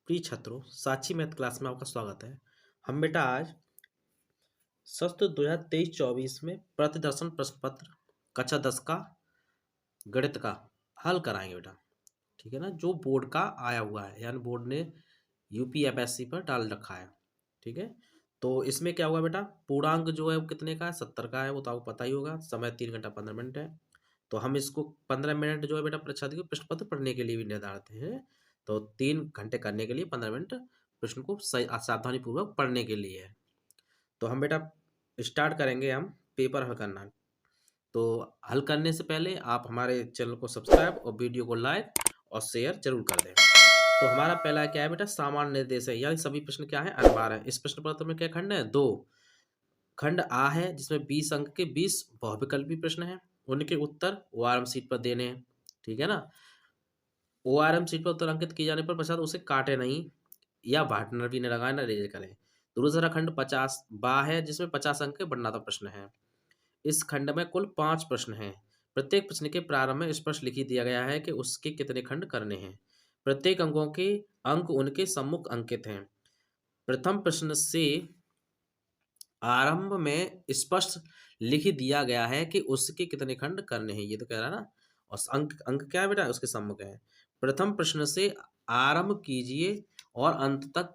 प्रिय छात्रों, साक्षी math class में आपका स्वागत है। हम बेटा आज सत्र 2023-24 में प्रतिदर्शन प्रश्न पत्र कक्षा 10 का गणित का हल कराएंगे बेटा। ठीक है ना, जो बोर्ड का आया हुआ है, यानी बोर्ड ने यूपीएससी पर डाल रखा है। ठीक है, तो इसमें क्या होगा बेटा, पूर्णांक जो है वो कितने का है, 70 का है, वो तो आपको पता ही होगा। समय 3 घंटा 15 मिनट है। तो हम इसको 15 मिनट जो है बेटा परीक्षा को प्रश्न पत्र पढ़ने के लिए भी निर्धारित हैं। तो 3 घंटे करने के लिए 15 मिनट प्रश्न को सही सावधानी पूर्वक पढ़ने के लिए है। तो हम बेटा स्टार्ट करेंगे, हम पेपर हल करना। तो हल करने से पहले आप हमारे चैनल को सब्सक्राइब और वीडियो को लाइक और शेयर जरूर कर दें। तो हमारा पहला क्या है बेटा, सामान्य निर्देश है, यानी सभी प्रश्न क्या है, अनुभार है। इस प्रश्न पत्र में क्या खंड है, 2 खंड आ है, जिसमें 20 अंक के 20 बहुविकल्पी प्रश्न हैं। उनके उत्तर ओआरएम शीट पर देने हैं। ठीक है ना, ओआरएम शीट पर उत्तर अंकित किए जाने पर पश्चात उसे काटे नहीं, या वार्डनर भी न लगाए, न रेज करें। दूसरा खंड 50 बा है, जिसमें 50 अंक के वर्णनात्मक प्रश्न है। इस खंड में कुल 5 प्रश्न हैं। प्रत्येक प्रश्न के प्रारंभ में स्पष्ट लिखी दिया गया है कि उसके कितने खंड करने हैं। प्रत्येक अंकों के अंक उनके सम्मुख अंकित हैं। प्रथम प्रश्न से आरंभ में स्पष्ट लिख दिया गया है कि उसके कितने खंड करने हैं, ये तो कह रहा है ना। और अंक अंक क्या है बेटा, उसके सम्मुख है। प्रथम प्रश्न से आरंभ कीजिए और अंत तक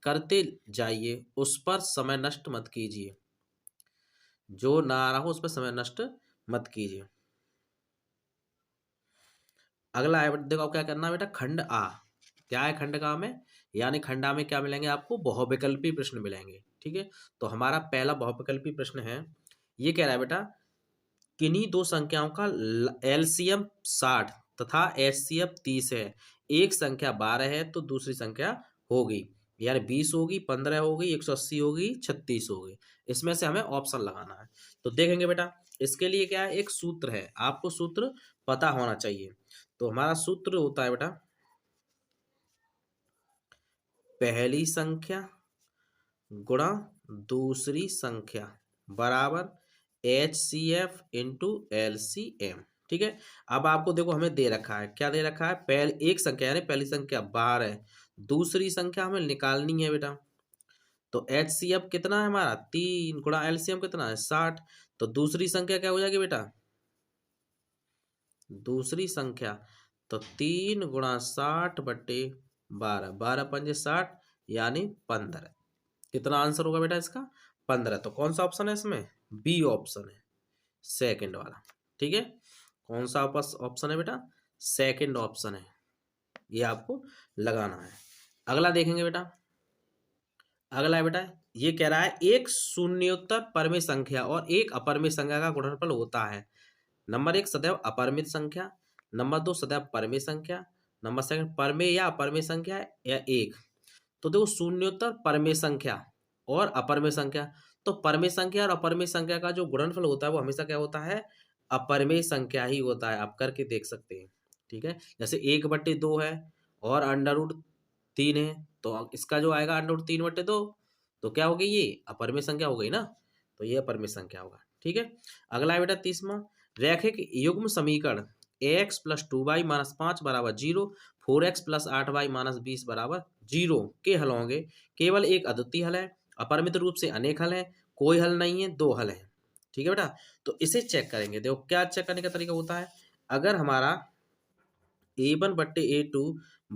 करते जाइए, उस पर समय नष्ट मत कीजिए। जो ना आ रहा हो उस पर समय नष्ट मत कीजिए। अगला है, देखो क्या करना है बेटा, खंड आ। क्या है खंड का में, यानी खंडा में क्या मिलेंगे आपको, बहुविकल्पी प्रश्न मिलेंगे। ठीक है, तो हमारा पहला बहुविकल्पी प्रश्न है, ये कह रहा है बेटा, किन्हीं दो संख्याओं का एलसीएम 60 तथा एचसीएफ 30 है। एक संख्या 12 है तो दूसरी संख्या होगी, यानी 20 होगी, 15 होगी, 180 होगी, 36 होगी। इसमें से हमें ऑप्शन लगाना है। तो देखेंगे बेटा, इसके लिए क्या है, एक सूत्र है, आपको सूत्र पता होना चाहिए। तो हमारा सूत्र होता है बेटा, पहली संख्या गुणा दूसरी संख्या बराबर H C F into L C M. ठीक है, अब आपको देखो हमें दे रखा है, क्या दे रखा है, पहले एक संख्या यानी पहली संख्या 12 है, दूसरी संख्या हमें निकालनी है बेटा। तो एच सी एफ कितना है हमारा, 3 गुणा एल सी एम कितना है, 60। तो दूसरी संख्या क्या हो जाएगी बेटा, दूसरी संख्या तो 3 गुणा 60 बट्टे 12, 12 पंजे 60, यानी 15। कितना आंसर होगा बेटा इसका, 15। तो कौन सा ऑप्शन है इसमें, बी ऑप्शन है, सेकंड वाला। ठीक है, कौन सा ऑप्शन है बेटा, सेकंड ऑप्शन है, ये आपको लगाना है। अगला देखेंगे बेटा, अगला है बेटा, ये कह रहा है एक शून्योत्तर परमेय संख्या और एक अपरमेय संख्या का गुणनफल होता है। नंबर 1 सदैव अपरिमित संख्या, नंबर 2 सदैव परमेय संख्या, नंबर सेकंड परमेय या अपरमेय संख्या या एक। तो देखो, शून्योत्तर परमेय संख्या और अपरमेय संख्या, तो परमेय संख्या और अपरमेय संख्या का जो गुणनफल होता है वो हमेशा क्या होता है, अपरमेय संख्या ही होता है। आप करके देख सकते हैं। ठीक है, जैसे 1/2 है और √3 है, तो इसका जो आएगा √3/2, तो क्या हो गई, ये अपरमेय संख्या हो गई ना, तो ये अपरमेय संख्या होगा। ठीक है, अगला है बेटा तीसरा, रैखिक युग्म समीकरण ax + 2y - 5 = 0, 4x + 8y - 20 = 0 के हल होंगे। केवल एक अद्वितीय हल है, अपरिमित रूप से अनेक हल है, कोई हल नहीं है, 2 हल है। ठीक है बेटा, तो इसे चेक करेंगे। देखो क्या चेक करने का तरीका होता है, अगर हमारा a1/a2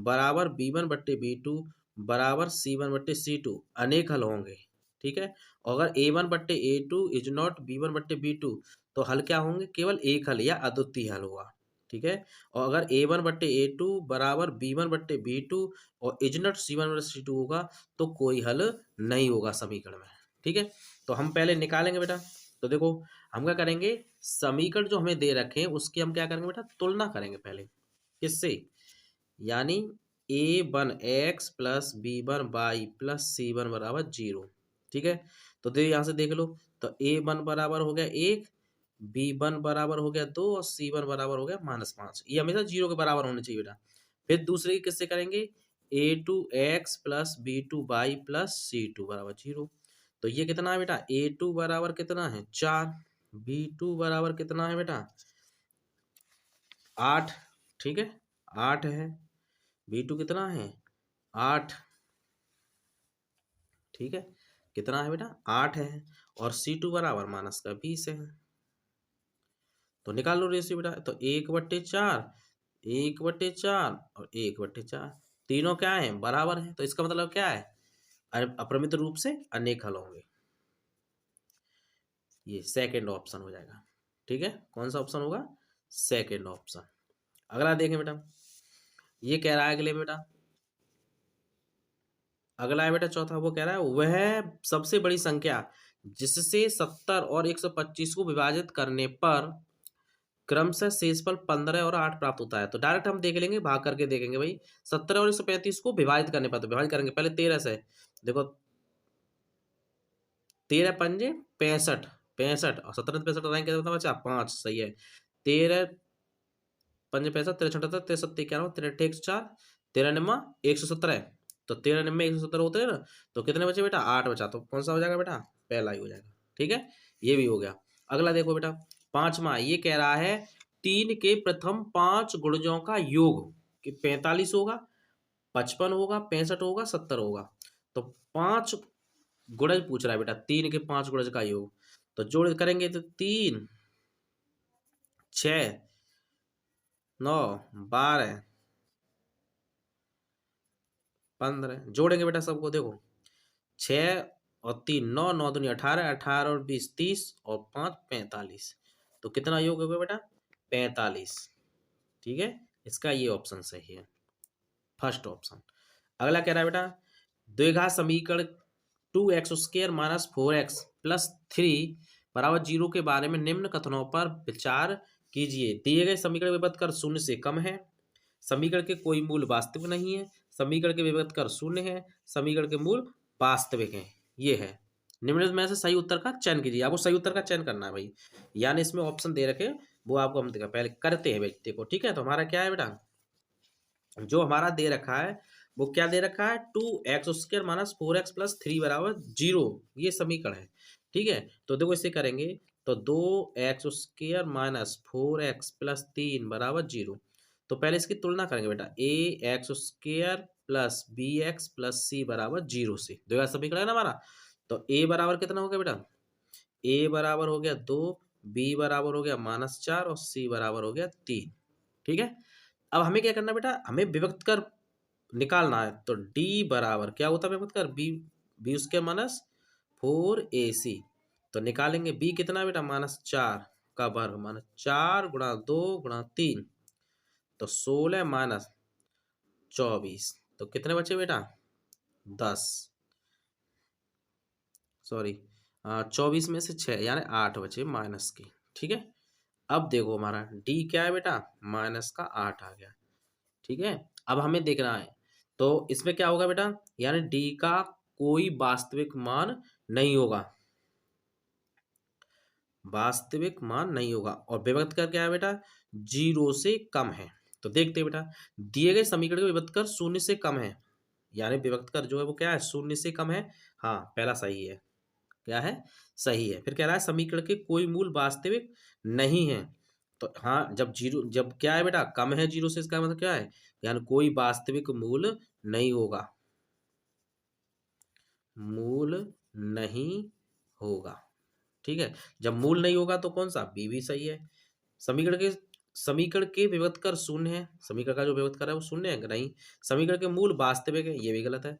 बराबर b1/b2 बराबर c1/c2 अनेक हल होंगे। ठीक है, और अगर a1/a2 इज नॉट b1/b2, तो हल क्या होंगे, केवल एक हल या अद्वितीय हल होगा। ठीक है, और अगर a1/a2 बराबर b1/b2 और इज नॉट c1/c2 होगा, तो कोई हल नहीं होगा समीकरण में। ठीक है, तो हम पहले निकालेंगे बेटा। तो देखो हम क्या करेंगे, समीकरण जो हमें दे रखे हैं उसकी हम क्या करेंगे बेटा, तुलना करेंगे पहले। किससे, यानी a1x + b1y + c1 = 0। ठीक है, तो यहाँ से देख लो, तो a1 बराबर हो गया 1, b1 बराबर हो गया 2 और c1 बराबर हो गया -5। ये हमेशा 0 के बराबर होने चाहिए बेटा। फिर दूसरे किससे करेंगे, a2x + b2y + c2 = 0। तो ये कितना है बेटा, a2 बराबर कितना है 4, b2 बराबर कितना है बेटा 8। ठीक है, 8 है, b2 कितना है 8। ठीक है, कितना है बेटा? 8 है। और C2 बराबर माइनस का 20 है। तो निकाल लो रेशियो बेटा। तो 1/4, 1/4 और 1/4, तीनों क्या है? बराबर है। तो इसका मतलब क्या है? अपरिमित रूप से अनेक हल होंगे। ये सेकंड ऑप्शन हो जाएगा। ठीक है, कौन सा ऑप्शन होगा? Second option. अगला देखें बेटा, ये कह रहा है अगले बेटा, अगला है बेटा चौथा, वो कह रहा है वह सबसे बड़ी संख्या जिससे 70 और 125 को विभाजित करने पर क्रमशः शेषफल 15 और 8 प्राप्त होता है। तो डायरेक्ट हम देख लेंगे, भाग करके देखेंगे भाई। 70 और 135 को विभाजित करने पर, तो विभाजित करेंगे पहले 13 से। देखो 13 पंजे 65, 65 और 17 65 क्या होता है बच्चा? 5। सही है। 13 पंजे 65, 13 छठहत्तर, 63 91, 13 104, 13 निम्मा 117। तो 13 निम्मे 117 होते हैं ना। तो कितने बचे बेटा? 8 बचा। तो कौन सा हो जाएगा बेटा? पहला ही हो जाएगा। ठीक है, ये भी हो गया। अगला देखो बेटा, पांचवा, ये कह रहा है 3 के प्रथम 5 गुणजों का योग कि 45 होगा, 55 होगा, 65 होगा, 70 होगा। तो 5 गुणज पूछ रहा है बेटा, 3 के 5 गुणज का योग। तो जोड़ करेंगे तो 3 6 9 12 15, जोड़ेंगे बेटा सबको। देखो 6 और 3 9, 9 दूनी 18, 18 और 20 30 और 5 45। तो कितना योग होगा बेटा? 45। ठीक है, इसका ये ऑप्शन सही है, फर्स्ट ऑप्शन। अगला कह रहा है बेटा, द्विघात समीकरण 2x² माइनस 4x प्लस 3 बराबर 0 के बारे में निम्न कथनों पर विचार कीजिए। दिए गए समीकरण विभक्त कर शून्य से कम है, समीकरण के कोई मूल वास्तविक नहीं है, समीकरण के विभक्त कर शून्य है, समीकरण के मूल वास्तविक है। ये है, निम्न में से सही उत्तर का चयन कीजिए। आपको सही उत्तर का चयन करना है भाई, यानी इसमें ऑप्शन दे रखे वो आपको हम देखा पहले करते हैं व्यक्ति को। ठीक है, तो हमारा क्या है बेटा, जो हमारा दे रखा है वो क्या दे रखा है? 2x² माइनस 4x प्लस 3 बराबर 0, ये समीकरण है। ठीक है, तो देखो इसे करेंगे तो 2x² माइनस 4x प्लस 3 बराबर 0। तो पहले इसकी तुलना करेंगे बेटा, ax² plus bx plus c बराबर 0 से। दो समीकरण है ना हमारा। तो a बराबर कितना हो गया बेटा? a बराबर हो गया 2, b बराबर हो गया -4 और c बराबर हो गया 3। ठीक है, अब हमें क्या करना बेटा, हमें विभक्त कर निकालना है। तो d बराबर क्या होता है विभक्त कर? b² minus 4ac। तो निकालेंगे b कितना बेटा? -4 का वर्ग माइनस 4 गुणा 2 गुणा 3, तो 16 माइनस 24। तो कितने बचे बेटा? 10, सॉरी 24 में से 6 यानी 8 बचे माइनस के। ठीक है, अब देखो हमारा d क्या है बेटा? माइनस का 8 आ गया। ठीक है, अब हमें देखना है तो इसमें क्या होगा बेटा, यानी d का कोई वास्तविक मान नहीं होगा, वास्तविक मान नहीं होगा। और विभक्त कर क्या है बेटा? 0 से कम है। तो देखते हैं बेटा, दिए गए समीकरण का विभक्त कर शून्य से कम है, यानी विभक्त कर जो है वो क्या है? शून्य से कम है। हाँ, पहला सही है। क्या है? सही है। फिर कह रहा है समीकरण के कोई मूल वास्तविक नहीं है। तो हाँ, जब जीरो, जब क्या है बेटा? कम है 0 से, इसका मतलब क्या है? यानी कोई वास्तविक मूल नहीं होगा, मूल नहीं होगा। ठीक है, जब मूल नहीं होगा तो कौन सा? बी भी सही है। समीकरण के विभक्त कर शून्य है, समीकरण का जो विभक्त कर है वो शून्य है नहीं। समीकरण के मूल वास्तविक है, ये भी गलत है।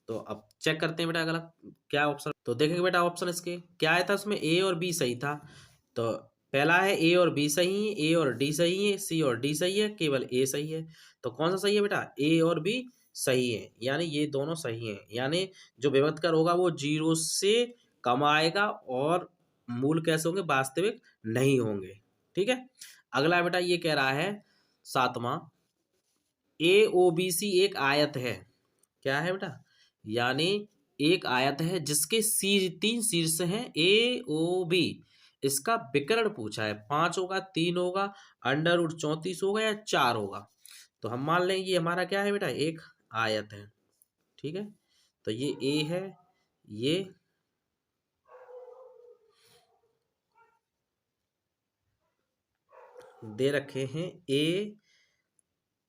तो अब चेक करते हैं बेटा अगला क्या ऑप्शन। तो देखेंगे बेटा ऑप्शन इसके क्या आया था, उसमें ए और बी सही था। तो पहला है ए और बी सही है, ए और डी सही है, सी और डी सही है, केवल ए सही है। तो कौन सा सही है बेटा? ए और बी सही है, यानी ये दोनों सही है। यानी जो विभक्त कर होगा वो 0 से कम आएगा और मूल कैसे होंगे? वास्तविक नहीं होंगे। ठीक है, अगला बेटा ये कह रहा है सातवां, ए ओ बी सी एक आयत है। क्या है बेटा? यानी एक आयत है जिसके तीन शीर्ष हैं ए ओ बी। इसका विकर्ण पूछा है, 5 होगा, 3 होगा, √34 होगा या 4 होगा। तो हम मान लें ये हमारा क्या है बेटा? एक आयत है। ठीक है, तो ये ए है, ये दे रखे हैं ए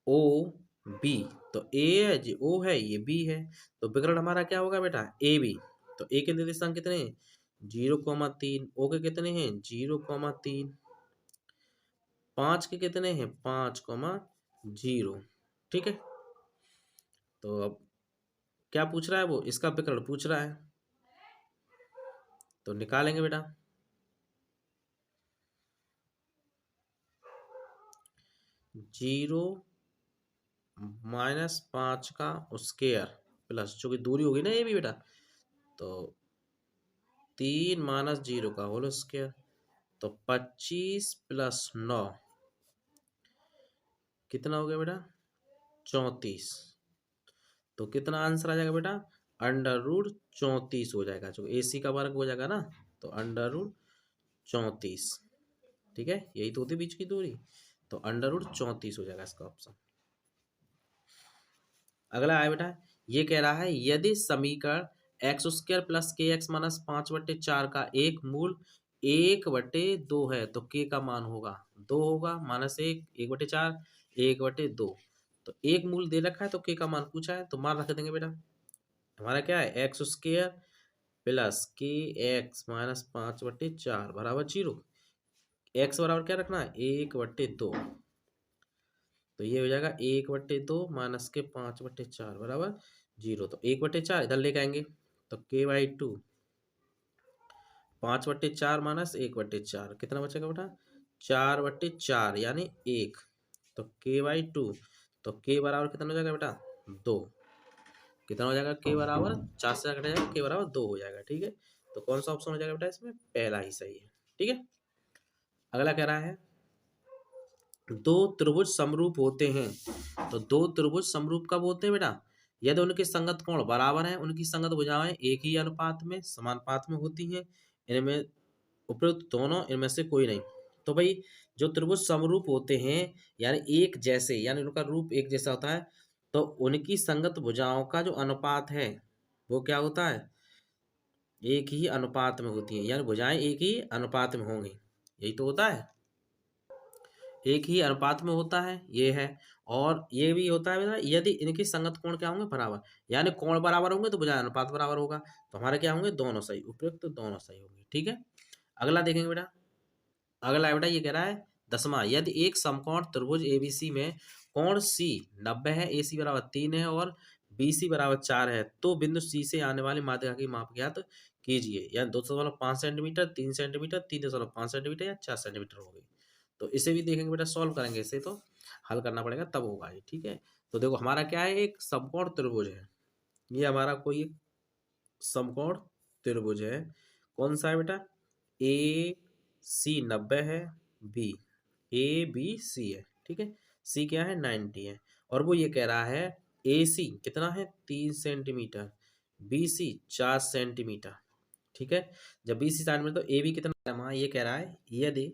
ओ बी। तो ए है जी, ओ है, ये बी है। तो विकर्ण हमारा क्या होगा बेटा, ए बी। तो ए के निर्देशांक कितने हैं, 0,3। ओ के कितने हैं, 0,3। 5 के कितने हैं, 5,0। ठीक है। तो अब क्या पूछ रहा है वो, इसका विकर्ण पूछ रहा है, तो निकालेंगे बेटा। 0 -5 का स्क्वायर प्लस, जो कि दूरी होगी ना ये भी बेटा, तो 3 - 0 का होल स्क्वायर। तो 25 + 9 कितना हो गया बेटा, 34। तो कितना आंसर आ जाएगा बेटा, √34 हो जाएगा, जो AC का वर्ग हो जाएगा ना, तो √34। ठीक है, यही तो होती बीच की दूरी, तो √34 हो जाएगा इसका ऑप्शन। अगला है बेटा, ये कह रहा है यदि समीकरण x² + kx - 5/4 का एक मूल 1/2 है तो k का मान होगा 2 होगा, -1, 1/4, 1/2। तो एक मूल दे रखा है तो k का मान पूछा है, तो मान रख देंगे बेटा। हमारा क्या है, x² + kx - 5/4 बराबर 0। x बराबर क्या रखना है, 1/2। तो ये हो जाएगा 1/2 माइनस के 5/4 बराबर 0। तो 1/4 इधर लेके आएंगे, तो k/2 5/4 माइनस 1/4 कितना बचेगा बेटा, 4/4 यानी 1। तो k/2, तो k बराबर कितना हो जाएगा बेटा, 2। कितना हो जाएगा, k बराबर 4 से घटा जाएगा, k बराबर 2 हो जाएगा। ठीक है, तो कौन सा ऑप्शन हो जाएगा बेटा इसमें, पहला ही सही है। ठीक है, अगला कह रहा है दो त्रिभुज समरूप होते हैं। तो दो त्रिभुज समरूप कब होते हैं बेटा, यदि उनके संगत कोण बराबर हैं, उनकी संगत भुजाएं एक ही अनुपात में समानुपात में होती हैं, इनमें उपयुक्त दोनों इनमें से कोई नहीं। तो भाई जो त्रिभुज समरूप होते हैं यानी एक जैसे, यानी उनका रूप एक जैसा होता है, तो उनकी संगत भुजाओं का जो अनुपात है वो क्या होता है, एक ही अनुपात में होती है, यानी भुजाएं एक ही अनुपात में होंगी। यही तो होता है, एक ही अनुपात में होता है, ये है। और ये भी होता है बेटा, यदि इनकी संगत कोण क्या होंगे, बराबर। यानी कोण बराबर होंगे तो भुजा अनुपात बराबर होगा। तो हमारे क्या होंगे, दोनों सही, उपयुक्त दोनों सही होंगे। ठीक है, अगला देखेंगे बेटा। अगला है बेटा, ये कह रहा है 10वां, यदि एक समकोण त्रिभुज ABC में कोण C 90 है, AC बराबर 3 है और BC बराबर 4 है, तो बिंदु C से आने वाली माध्यिका की माप ज्ञात कीजिए। यानी 2.5 सेंटीमीटर, 3 सेंटीमीटर, 3.5 सेंटीमीटर या 4 सेंटीमीटर होगी। तो इसे भी देखेंगे बेटा, सॉल्व करेंगे इसे, तो हल करना पड़ेगा तब होगा ये। ठीक है, तो देखो हमारा क्या है, एक समकोण त्रिभुज है, ये हमारा कोई एक समकोण त्रिभुज है। कौन सा है बेटा, AC 90 है, बी ABC है। ठीक है, C क्या है, 90 है। और वो ये कह रहा है AC कितना है, 3 सेंटीमीटर, BC 4 सेंटीमीटर। ठीक है, जब BC सेंटीमीटर, तो AB कितना है, वहाँ ये कह रहा है यदि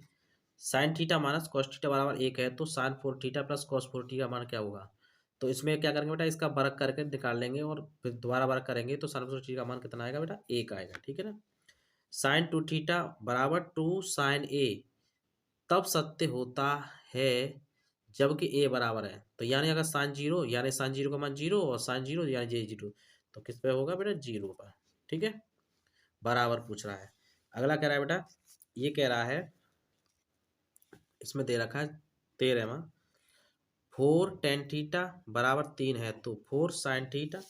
sine theta minus cos theta बराबर 1 है, तो sine 4 theta plus cos 4 theta मान क्या होगा। तो इसमें क्या करेंगे बेटा, इसका वर्ग करके निकाल लेंगे और फिर दोबारा वर्ग करेंगे, तो साइन 4 थीटा का मान कितना आएगा बेटा, 1 आएगा। ठीक है ना, साइन 2 थीटा बराबर 2 साइन A तब सत्य होता है जबकि A बराबर है। तो यानी अगर साइन 0, यानी साइन 0 का मान 0 और साइन 0 यानी J0, तो किस पे होगा बेटा, 0 पर। ठीक है, बराबर पूछ रहा है। अगला कह रहा है बेटा, ये कह रहा है, इसमें दे रखा है 13वां, 4 टेन थीटा बराबर 3 है, तो 4 sign theta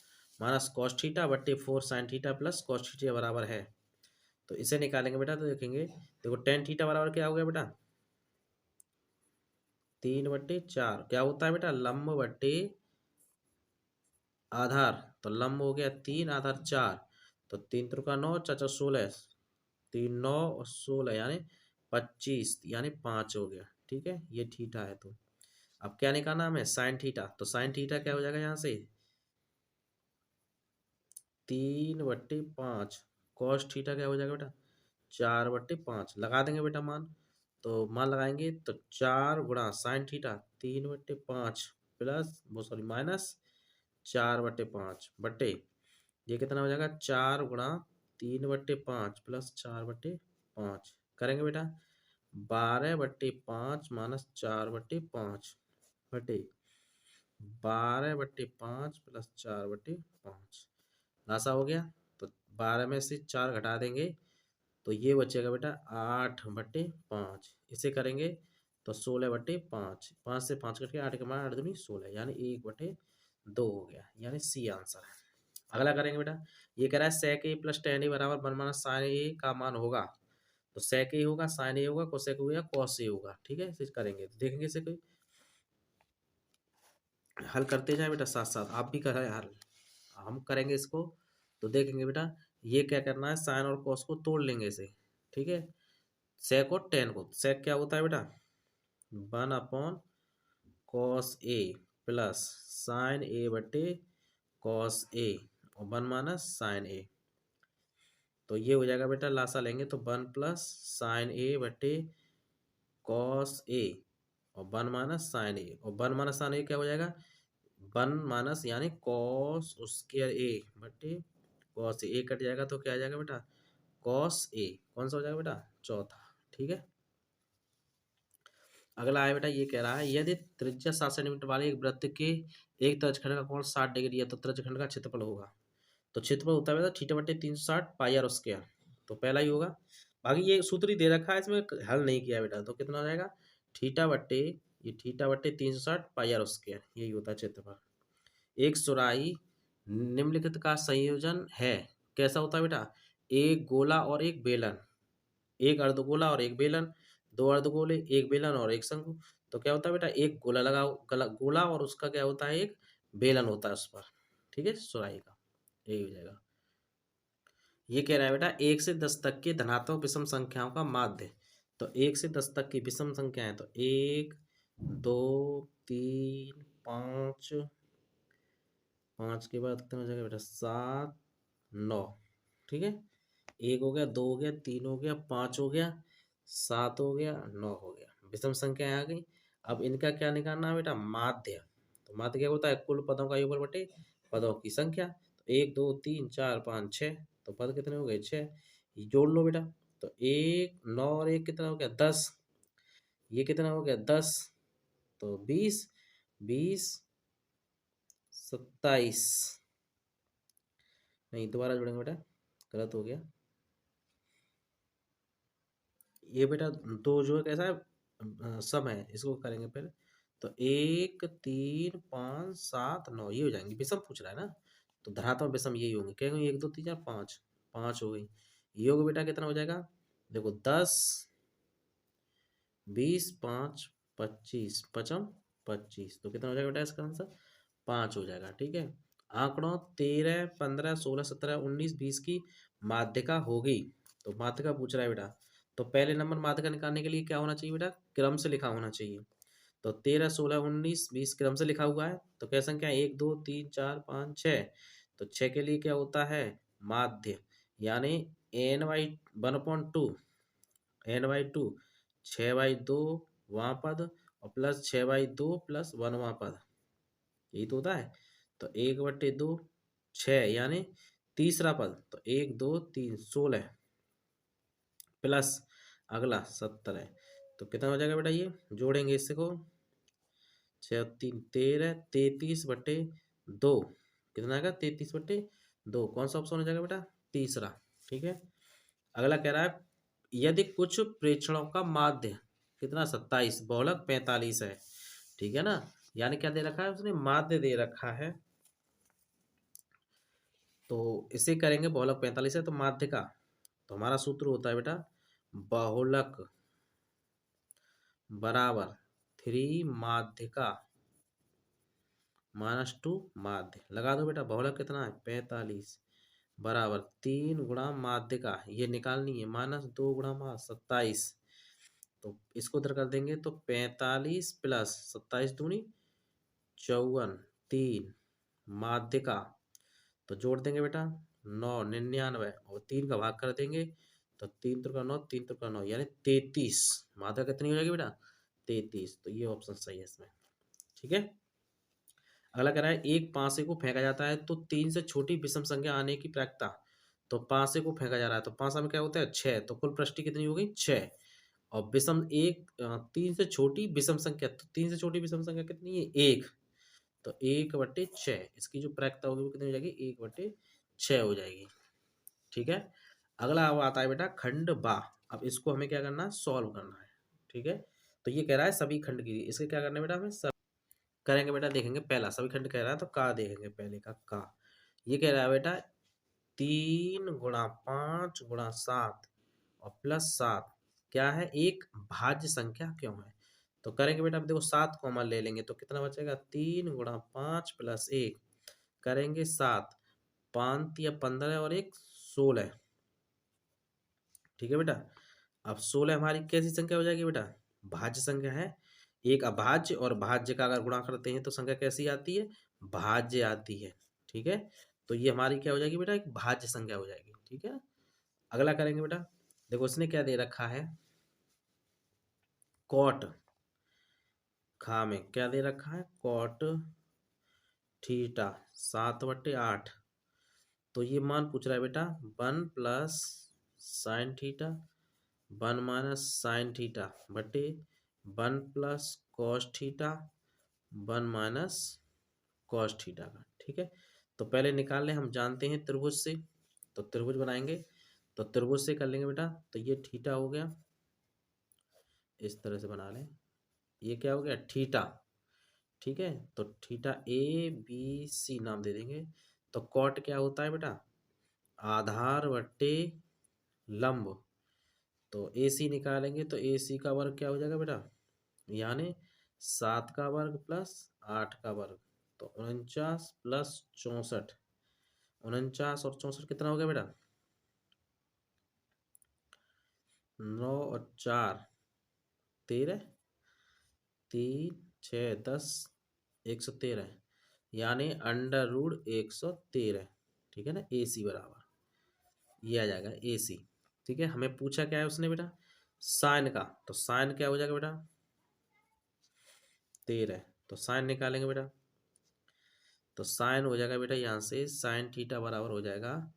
minus cos theta बट्टे 4 sine theta plus cos theta बराबर है। तो इसे निकालेंगे बेटा, तो देखेंगे, देखो टेन थीटा बराबर क्या हो गया बेटा, 3/4 क्या होता है बेटा, लंब बट्टे आधार। तो लंब हो गया 3, आधार 4, तो 3 त्रिका 9, 4 16, 3 9 और 16 यानी 25, यानी 5 हो गया। ठीक है, ये थीटा है। तो अब क्या निकालना हमें, साइन थीटा। तो साइन थीटा क्या हो जाएगा यहाँ से, 3/5। कॉस थीटा क्या हो जाएगा बेटा, 4/5 लगा देंगे बेटा मान। तो मान लगाएंगे तो 4 गुणा साइन थीटा 3/5 प्लस वो सॉरी माइनस 4/5 बट्टे, ये कितना हो जाएगा, 4 गुणा 3/5 प्लस 4/5 करेंगे बेटा, 12/5 माइनस 4/5 बटे 12/5 प्लस 4/5 लासा हो गया। तो 12 में से 4 घटा देंगे तो ये बचेगा बेटा 8/5। इसे करेंगे तो 16/5। 5 से 5 कट के 8 के मान 8 दूनी 16 यानी 1/2 हो गया, यानी सी आंसर है। अगला करेंगे बेटा, ये कह रहा है सेक ए प्लस टेन ए बराबर 1 माइनस साइन ए का मान होगा। तो सेक ए होगा, साइन ए होगा, कोसेक होगा, कॉस ए होगा। ठीक है, इसे करेंगे तो देखेंगे इसे कोई हल करते जाए बेटा, साथ साथ आप भी करें हल, हम करेंगे इसको। तो देखेंगे बेटा, ये क्या करना है, साइन और कॉस को तोड़ लेंगे इसे। ठीक है, सेक और टेन को, सेक क्या होता है बेटा 1 upon cos A plus sign ए बटे कॉस ए और 1 माइनस साइन ए। तो ये हो जाएगा बेटा, लासा लेंगे तो 1 प्लस साइन ए बटे कॉस ए और 1 माइनस साइन ए, और 1 माइनस साइन ए क्या हो जाएगा 1 माइनस यानी कॉस स्क्वायर ए बटे कॉस ए, कट जाएगा तो क्या आ जाएगा बेटा कॉस ए। कौन सा हो जाएगा बेटा चौथा। ठीक है, अगला है बेटा, ये कह रहा है यदि त्रिज्या 7 सेंटीमीटर वाले एक वृत्त के एक तर्जखंड का कोण 60 डिग्री है तो तर्जखंड का क्षेत्रफल होगा। तो क्षेत्रफल होता है बेटा थीटा बटे 360 पाई आर स्क्वायर। तो पहला ही होगा, बाकी ये सूत्र ही दे रखा है, इसमें हल नहीं किया बेटा। तो कितना हो जाएगा थीटा बटे, ये थीटा बटे 360 पाई आर स्क्वायर, यही होता है क्षेत्रफल। एक सुराही निम्नलिखित का संयोजन है, कैसा होता है बेटा, एक गोला और एक बेलन, एक अर्धगोला और एक बेलन, दो अर्धगोले, एक बेलन और एक शंकु। तो क्या होता है बेटा, एक गोला लगाओ, गोला और उसका क्या होता है एक बेलन होता है उस पर। ठीक है, सुराही का यही हो जाएगा। ये कह रहा है बेटा 1 से 10 तक के धनात्मक विषम संख्याओं का माध्य। तो 1 से 10 तक की विषम संख्याएं, तो 1 2 3 5, 5 के बाद कितना हो जाएगा बेटा 7 9। ठीक है, 1 हो गया, 2 हो गया, 3 हो गया, 5 हो गया, 7 हो गया, 9 हो गया, विषम संख्याएं आ गई। अब इनका क्या निकालना है बेटा माध्य। तो माध्य क्या होता है कुल पदों का योगफल बटे पदों की संख्या। तो 1 2 3 4 5 6, तो पद कितने हो गए 6, जोड़ लो बेटा। तो 1 9 और 1 कितना हो गया 10, ये कितना हो गया 10, तो 20 20 27, नहीं दोबारा जोड़ेंगे बेटा गलत हो गया। ये बेटा दो जो है कैसा है सम है, इसको करेंगे पहले। तो 1 3 5 7 9 ये हो जाएंगे, विषम पूछ रहा है ना, तो धनात्मक विषम यही होंगे। क्या होंगे 1 2 3 4 5, 5 हो गई। ये होगा बेटा कितना हो जाएगा देखो 10 20 5 25 पचम 25, तो कितना हो जाएगा बेटा इसका आंसर 5 हो जाएगा। ठीक है, आंकड़ों 13 15 16 17 19 20 की माध्यिका होगी। तो माध्यिका पूछ रहा है बेटा, तो पहले नंबर माध्यिका निकालने के लिए क्या होना चाहिए बेटा क्रम से लिखा होना चाहिए। तो 13 16 19 20 क्रम से लिखा हुआ है। तो क्या संख्या 1 2 3 4 5 6, तो 6 के लिए क्या होता है माध्य, यानी n/1/2, n/2 6/2 वहाँ पद और प्लस 6/2 प्लस 1 वहाँ पद, यही तो होता है। तो 1/2 6 यानी तीसरा पद, तो 1 2 3 16 प्लस अगला 17 है। तो कितना हो जाएगा बेटा ये जोड़ेंगे इससे को 6 3 13 33/2, कितना आएगा 33/2, कौन सा ऑप्शन हो जाएगा बेटा तीसरा। ठीक है, अगला कह रहा है यदि कुछ प्रेक्षणों का माध्य कितना 27 बहुलक 45 है। ठीक है ना, यानी क्या दे रखा है उसने माध्य दे रखा है। तो इसे करेंगे बहुलक 45 है तो माध्य का, तो हमारा सूत्र होता है बेटा बहुलक बराबर 3 माध्यिका -2 माध्य। लगा दो बेटा बहुलक कितना है 45 बराबर 3 गुणा माध्यिका, ये निकालनी है -2 गुणा 27। तो इसको उधर कर देंगे तो 45 प्लस 27 दूनी 54 3 माध्यिका, तो जोड़ देंगे बेटा 9 99 और 3 का भाग कर देंगे तो 3 त्रिका 9 3 त्रिका 9 यानी 33, मात्रा कितनी हो जाएगी बेटा 33। तो ये ऑप्शन सही है इसमें। ठीक है, अगला कह रहा है एक पासे को फेंका जाता है तो 3 से छोटी विषम संख्या आने की प्रायिकता। तो पासे को फेंका जा रहा है तो पासा में क्या होता है 6, तो कुल पृष्ठि कितनी हो गई 6, और विषम 3 से छोटी विषम संख्या, तो 3 से छोटी विषम संख्या कितनी है 1, तो 1/6, इसकी जो प्रायिकता होगी वो कितनी हो जाएगी, 1/6 हो जाएगी। ठीक है। अगला अब आता है बेटा खंड बा। अब इसको हमें क्या करना है, सॉल्व करना है। ठीक है। तो ये कह रहा है सभी खंड की, इसके क्या करना है बेटा, हमें सब करेंगे बेटा। देखेंगे पहला सभी खंड कह रहा है तो का देखेंगे, पहले का का। ये कह रहा है बेटा 3 × 5 × 7 और +7 क्या है, एक भाज्य संख्या क्यों है। तो करेंगे बेटा, अब देखो 7 कॉमन ले लेंगे तो कितना बचेगा, 3 × 5 + 1 करेंगे 7, 5 या 15 और 1 16। ठीक है बेटा। अब 16 हमारी कैसी संख्या हो जाएगी बेटा, भाज्य संख्या है। एक अभाज्य और भाज्य का अगर गुणा करते हैं तो संख्या कैसी आती है, भाज्य आती है। ठीक है। तो ये हमारी क्या हो जाएगी बेटा, एक भाज्य संख्या हो जाएगी। ठीक है। अगला करेंगे बेटा, देखो इसने क्या दे रखा है, कॉट खा में क्या दे रखा है, कॉट थीटा 7/8। तो ये मान पूछ रहा है बेटा 1 + sin θ 1 - sin θ/1 + cos θ 1 - cos θ का। ठीक है। तो पहले निकाल लें, हम जानते हैं त्रिभुज से, तो त्रिभुज बनाएंगे। तो त्रिभुज से कर लेंगे बेटा, तो ये थीटा हो गया, इस तरह से बना लें। ये क्या हो गया, थीटा। ठीक है। तो थीटा ABC नाम दे देंगे। तो कॉट क्या होता है बेटा, आधार बट्टे लंब। तो AC निकालेंगे तो AC का वर्ग क्या हो जाएगा बेटा, यानी 7 का वर्ग + 8 का वर्ग, तो 49 + 64। 49 और 64 कितना हो गया बेटा, 9 और 4 13, 3 6 10 113, यानी √113। ठीक है ना, AC बराबर ये आ जाएगा AC। ठीक है। हमें पूछा क्या है उसने बेटा, साइन का। तो साइन क्या हो जाएगा बेटा, 13। तो साइन निकालेंगे बेटा, तो साइन हो जाएगा बेटा यहाँ से sin θ बराबर हो जाएगा,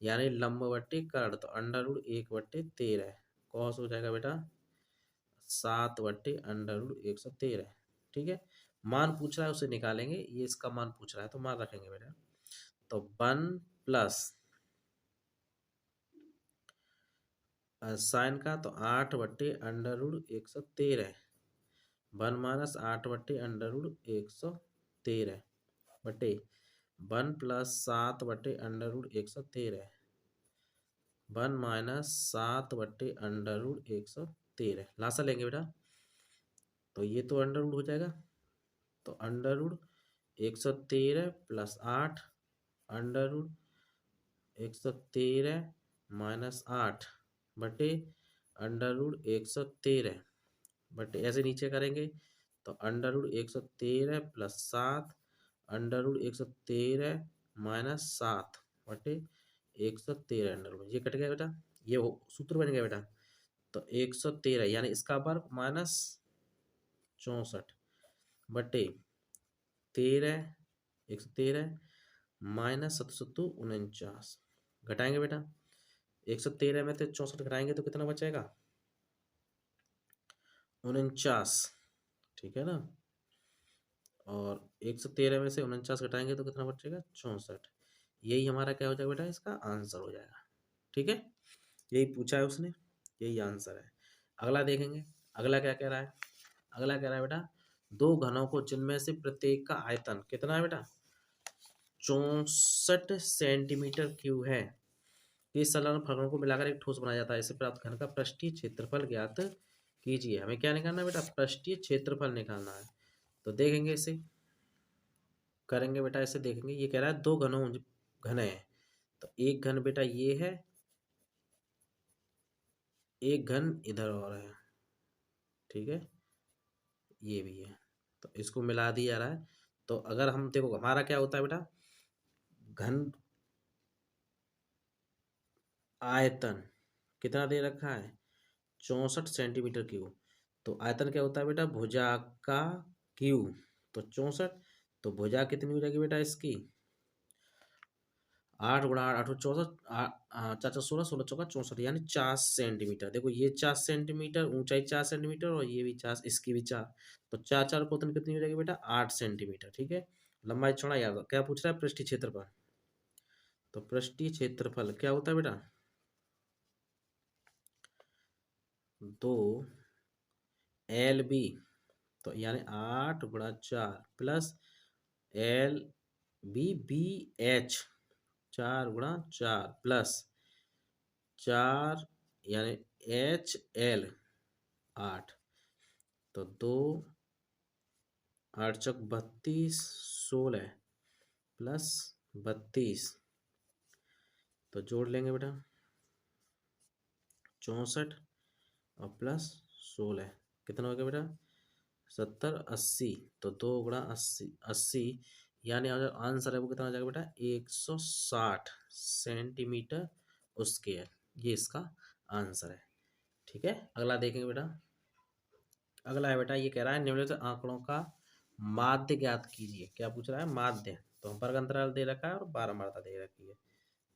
यानी लंब बट्टे कर्ण, तो √1/13। कॉस हो जाएगा बेटा 7/√113। ठीक है। मान पूछ रहा है उसे निकालेंगे, ये इसका मान पूछ रहा है तो मान रखेंगे बेटा। तो 1 + साइन का तो 8/√113, 1 - 8/√113 बटे 1 + 7/√113, 1 - 7/√113। लासा लेंगे बेटा, तो ये तो अंडर रूट हो जाएगा। तो √113 + 8 √113 - 8 बटे √113 बटे, ऐसे नीचे करेंगे तो √113 + 7 √113 - 7 बटे 113 अंडर, ये कट गया बेटा, ये सूत्र बन गया बेटा। तो 113 यानी इसका वर्ग -64 बटे 13, 113 -7 49, घटाएंगे बेटा। 113 में से 64 घटाएंगे तो कितना बचेगा, 49। ठीक है ना। और 113 में से 49 घटाएंगे तो कितना बचेगा, 64। यही हमारा क्या हो जाएगा बेटा, इसका आंसर हो जाएगा। ठीक है। यही पूछा है उसने, यही आंसर है। अगला देखेंगे, अगला क्या कह रहा है, अगला कह रहा है बेटा दो घनों को जिनमें से प्रत्येक का आयतन कितना है बेटा, 64 सेंटीमीटर क्यूब है, इस संलग्न फलकों को मिलाकर एक ठोस बनाया जाता है। इसे प्राप्त घन का पृष्ठीय क्षेत्रफल ज्ञात कीजिए। हमें क्या निकालना है बेटा, पृष्ठीय क्षेत्रफल निकालना है। तो देखेंगे इसे, करेंगे बेटा इसे, देखेंगे। ये कह रहा है दो घनों घन है, तो एक घन बेटा ये है, एक घन इधर और है। ठीक है, ये भी है, तो इसको मिला दिया जा रहा है। तो अगर हम देखो हमारा क्या होता है बेटा, घन आयतन कितना दे रखा है, 64 सेंटीमीटर क्यूब। तो आयतन क्या होता है बेटा, भुजा का क्यूब। तो 64, तो भुजा कितनी हो जाएगी बेटा इसकी, 8 × 8 8 64, 4 16 16 चौका 64, यानी 4 सेंटीमीटर। देखो ये 4 सेंटीमीटर ऊंचाई, 4 सेंटीमीटर, और ये भी 4, इसकी भी 4। तो 4 4 पोतन कितनी हो जाएगी बेटा, 8 सेंटीमीटर। ठीक है। लंबाई चौड़ाई याद, क्या पूछ रहा है? पृष्ठीय क्षेत्रफल। तो पृष्ठीय क्षेत्रफल क्या होता है बेटा? 2 LB, तो यानी 8 × 4 प्लस LBBH, 4 × 4 प्लस 4 यानी HL 8, तो 2 8 × 4 = 32, 16 प्लस 32, तो जोड़ लेंगे बेटा 64 और प्लस 16 कितना हो गया बेटा? 70 80, तो 2 × 80 यानी आंसर है वो कितना हो जाएगा बेटा? 160 सेंटीमीटर स्क्वायर, ये इसका आंसर है। ठीक है, अगला देखेंगे बेटा। अगला है बेटा, ये कह रहा है निम्नलिखित आंकड़ों का माध्य ज्ञात कीजिए। क्या पूछ रहा है? माध्य। तो हम वर्ग अंतराल दे रखा है और बारहमारता दे रखी है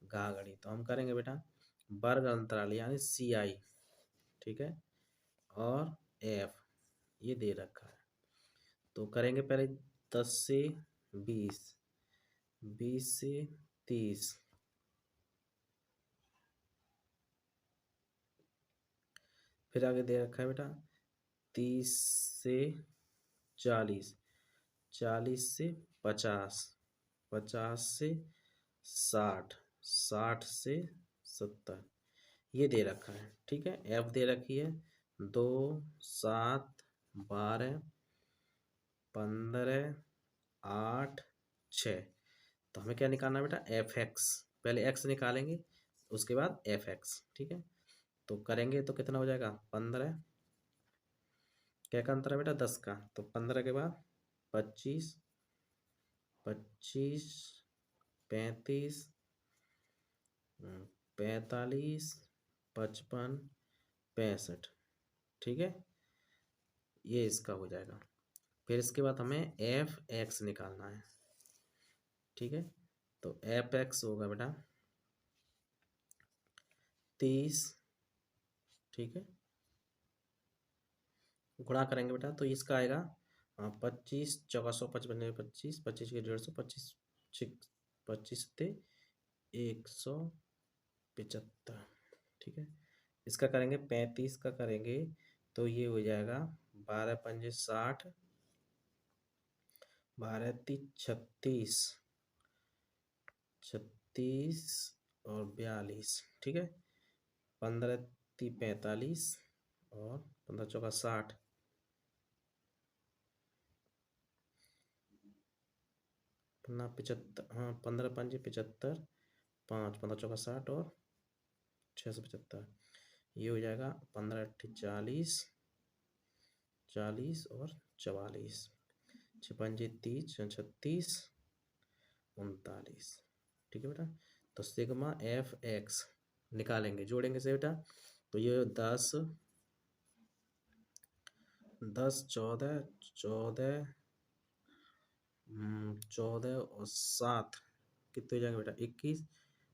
घाघड़ी, तो हम करेंगे बेटा वर्ग अंतराल यानी CI, ठीक है, और F ये दे रखा है। तो करेंगे पहले 10 से 20, 20 से 30, फिर आगे दे रखा है बेटा 30 से 40, 40 से 50, 50 से 60, 60 से 70 ये दे रखा है। ठीक है, F दे रखी है 2 7 12 15 8 6, तो हमें क्या निकालना है बेटा? FX, पहले x निकालेंगे उसके बाद FX। ठीक है, तो करेंगे तो कितना हो जाएगा? 15, क्या का अंतर है बेटा? 10 का, तो 15 के बाद 25, 25 35 45 55 65, ठीक है, ये इसका हो जाएगा। फिर इसके बाद हमें FX निकालना है। ठीक है, तो FX होगा बेटा 30, ठीक है, गुणा करेंगे बेटा तो इसका आएगा 25 चौका 100 55 25 25 के 150 25 25 थे 175, ठीक है। इसका करेंगे 35 का करेंगे तो ये हो जाएगा 12 पंजे 60, 12 तीस 36, 36 और 42, ठीक है, 15 ती 45 और 15 चौका 60, 75, हाँ 15 पंजे 75, 5 15 चौका 60 और 675, ये हो जाएगा 15 अट्ठी 40, 40 और 44, 6 पंजे 30, 36 39, ठीक है बेटा। तो सिग्मा FX निकालेंगे, जोड़ेंगे से बेटा, तो ये 10 10 14 14 14 और 7 कितने हो जाएंगे बेटा? 21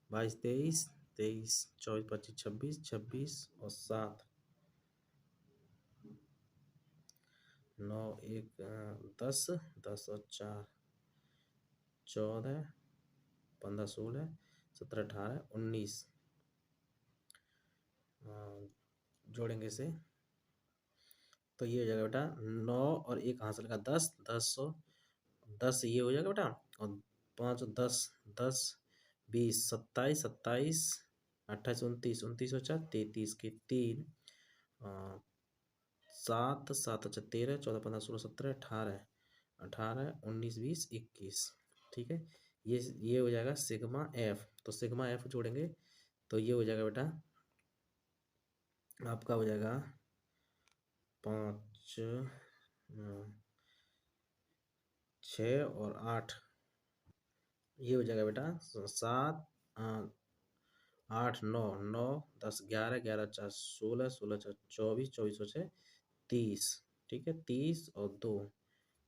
22 23 23 24 25 26 26 और 7 9 1 10 10 और 4 14 15 16 17 18 19, जोड़ेंगे से तो ये हो जाएगा बेटा 9 और 1 हासिल का 10 10 और 10 ये हो जाएगा बेटा, और 5 10 10 20 27 27 28 29 29 और 4 33 के 3 7 7 अच्छा 13 14 15 16 17 18 18 19 20 21, ठीक है, ये हो जाएगा सिग्मा F। तो सिग्मा F जोड़ेंगे तो ये हो जाएगा बेटा आपका हो जाएगा 5 6 और 8, ये हो जाएगा बेटा 7 8 9 9 10 11 11 4 16 16 4 24 24 और 6 30, ठीक है, 30 और 2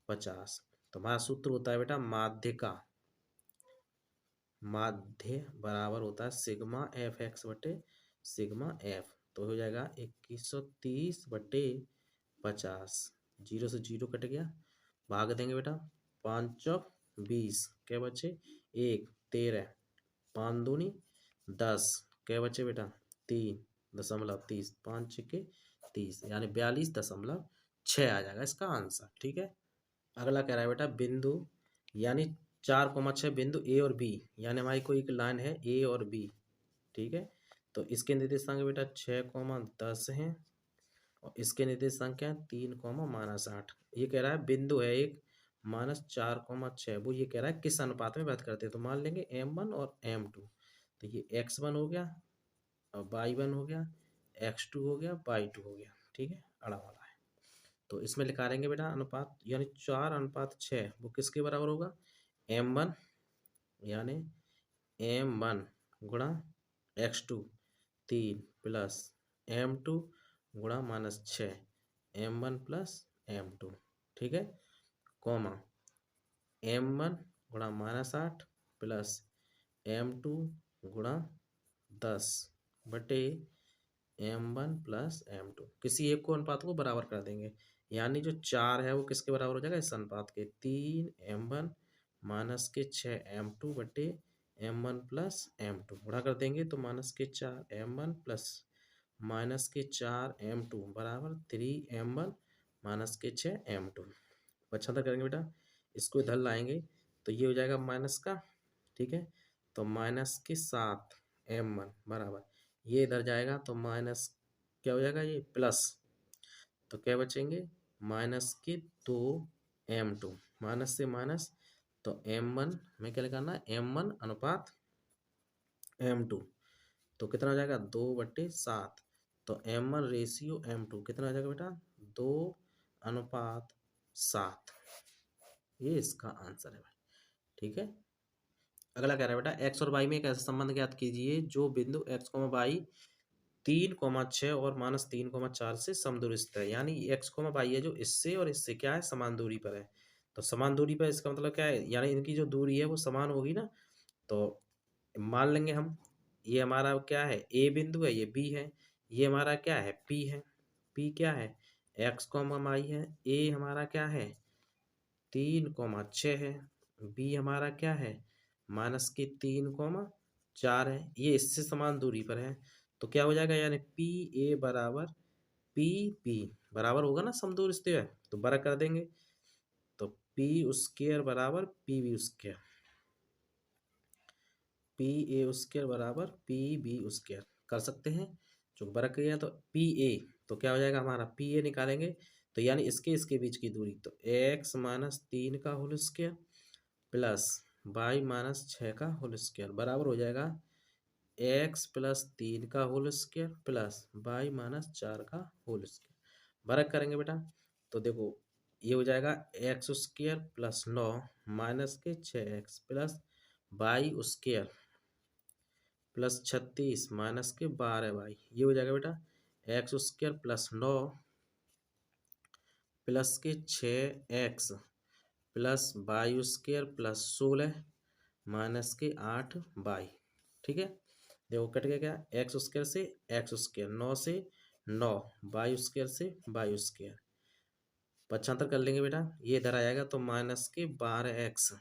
50। तो हमारा सूत्र होता है बेटा माध्य का, माध्य बराबर होता है सिग्मा FX बटे सिग्मा F, तो हो जाएगा 2130 बटे 50, 0 से 0 कट गया, भाग देंगे बेटा 5 चौक 20, क्या बचे 1, 13, 5 दूनी 10, क्या बचे बेटा 3.30, 5 छक्के 30, यानी 42.6 आ जाएगा इसका आंसर। ठीक है। अगला कह रहा है बेटा बिंदु यानी 4,6 बिंदु ए और बी, यानी हमारी कोई एक लाइन है ए और बी। ठीक है। तो इसके निर्देशांक बेटा 6,10 हैं और इसके निर्देशांक क्या है 3,-8। ये कह रहा है बिंदु है एक -4,6, वो ये कह रहा है किस अनुपात में व्यक्त करते हैं। तो मान लेंगे M1 और M2। तो ये X1 हो गया और Y1 हो गया, X2 हो गया, Y2 हो गया। ठीक है, अड़ा वाला है। तो इसमें लिखा रहेंगे बेटा अनुपात यानी 4:6 वो किसके बराबर होगा M1 यानी M1 गुणा X2 3 प्लस M2 गुणा -6 M1 प्लस M2। ठीक है, कॉमा M1 गुणा -8 प्लस M2 गुणा 10 बटे M1 प्लस M2। किसी एक को अनुपात को बराबर कर देंगे, यानी जो 4 है वो किसके बराबर हो जाएगा इस अनुपात के 3M1 माइनस के 6M2 बटे M1 प्लस M2 गुणा कर देंगे तो -4M1 प्लस -4M2 बराबर 3M1 -6M2। पचहत्तर करेंगे बेटा, इसको इधर लाएंगे तो ये हो जाएगा माइनस का। ठीक है, तो -7M1 बराबर ये इधर जाएगा तो माइनस क्या हो जाएगा ये प्लस, तो क्या बचेंगे -2M2। माइनस से माइनस तो M1 में क्या लगाना M1 अनुपात M2, तो कितना हो जाएगा 2/7। तो M1 रेशियो M2 कितना हो जाएगा बेटा 2:7। ये इसका आंसर है भाई। ठीक है। अगला कह रहा है बेटा एक्स और वाई में एक ऐसा संबंध ज्ञात कीजिए जो बिंदु x, y 3,6 और -3,4 से समदूरी स्थित है। यानी x, y है जो इससे और इससे क्या है समान दूरी पर है। तो समान दूरी पर इसका मतलब क्या है, यानी इनकी जो दूरी है वो समान होगी ना। तो मान लेंगे हम ये हमारा क्या है ए बिंदु है, ये बी है, ये हमारा क्या है पी है। पी क्या है x, y है, ए हमारा क्या है 3,6 है, बी हमारा क्या है -3,4 है। ये इससे समान दूरी पर है तो क्या हो जाएगा यानी पी ए बराबर पी बी बराबर होगा ना समदूर स्थित है तो बड़ा कर देंगे। तो पी स्क्वायर बराबर P B square, P A square बराबर पी बी स्क्वायर कर सकते हैं। जो बड़ा किया तो पी ए तो क्या हो जाएगा हमारा पी ए निकालेंगे तो यानी इसके बीच की दूरी तो x -3 का होल स्क्वायर प्लस y -6 का होल स्क्वायर बराबर हो जाएगा x + 3 का होल स्क्वायर प्लस y -4 का होल स्क्वायर। वर्ग करेंगे बेटा तो देखो ये हो जाएगा x² + 9 माइनस के 6x plus y² plus 36 minus के 12y। ये हो जाएगा बेटा x² + 9 प्लस के 6x plus y² plus 16 minus के 8y। ठीक है, देखो कट गया क्या x² से x², 9 से 9, y² से y²। 75 कर लेंगे बेटा, ये इधर आएगा तो माइनस के 12x।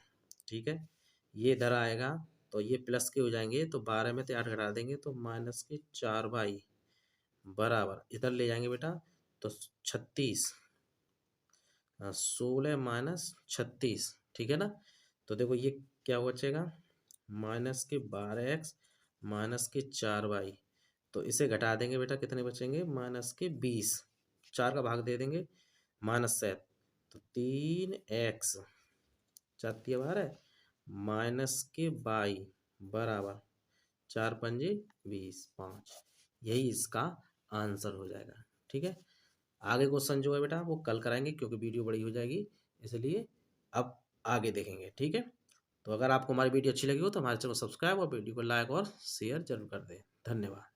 ठीक है, ये इधर आएगा तो ये प्लस के हो जाएंगे तो 12 में से 8 घटा देंगे तो माइनस के 4y बराबर इधर ले जाएंगे बेटा तो 36, 16 माइनस 36। ठीक है ना, तो देखो ये क्या बचेगा माइनस के 12x माइनस के 4y। तो इसे घटा देंगे बेटा कितने बचेंगे माइनस के 20, 4 का भाग दे देंगे -7 तो 3x 4 बार है माइनस के 22 बराबर 4 पंजे 20 5। यही इसका आंसर हो जाएगा। ठीक है, आगे क्वेश्चन जो है बेटा वो कल कराएंगे क्योंकि वीडियो बड़ी हो जाएगी, इसलिए अब आगे देखेंगे। ठीक है, तो अगर आपको हमारी वीडियो अच्छी लगी हो तो हमारे चैनल को सब्सक्राइब और वीडियो को लाइक और शेयर जरूर कर दें। धन्यवाद।